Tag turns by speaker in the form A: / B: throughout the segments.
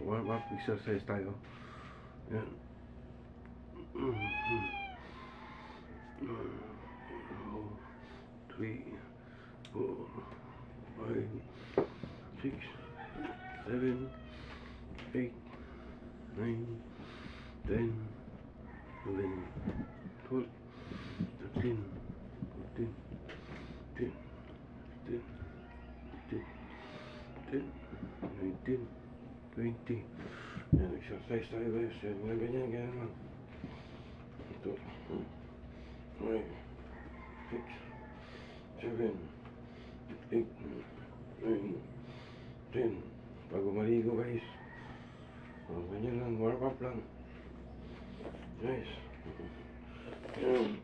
A: Warm up exercise tayo. Yan. 3, 4, 5, 6, 7, 8, 9, 10, 11, 12, 13, 14, 15, 16, 17, 18, 19. Yan, exercise tayo guys. Yan, ganyan lang. Ito. 5, 6, 7, 8, 9, 10. Bago maligo guys. Ganyan lang, warm up lang. Guys. Yan.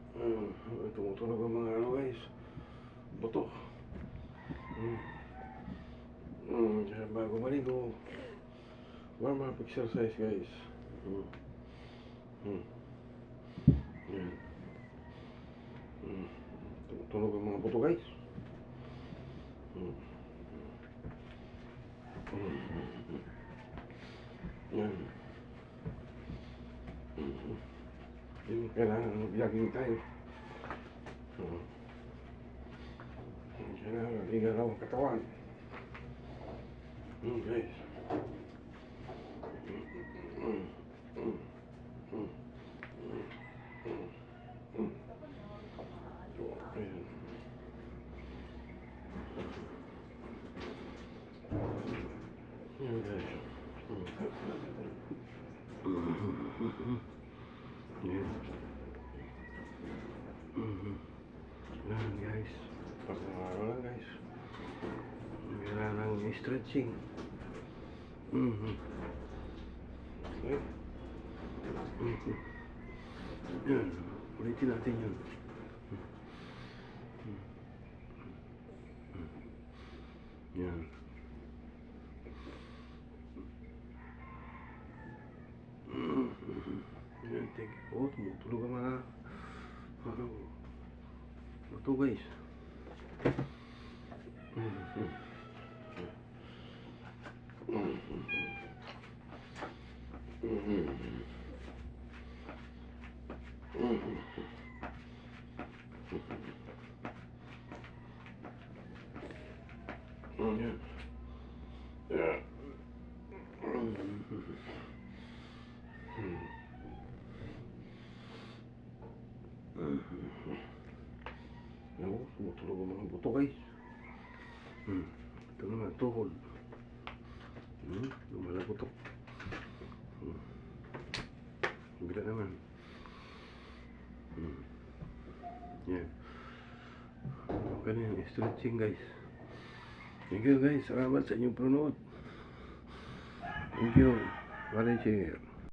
A: Tumutunog ang mga guys. Buto. Bago maligo, warm up exercise guys. Yan. Tumutunog ang mga buto guys. Yan. Yung kailangan mag-jogging tayo. Kailangan mag-ingat ang katawan. Guys. Yan guys. Yan guys. Pag-araw lang guys. Kailangan ng stretching. Okay. Yan. Ulitin natin yun. Yan. Yan, thank you. Oh, tumutulog ang mga ito guys. Tumutulog ang mga buto guys. Ito naman, tuhod. Lumalagotok. Bila naman. Yan. Okay na yung stretching guys. Thank you guys. Salamat sa inyong panonood. Thank you. Bye, share.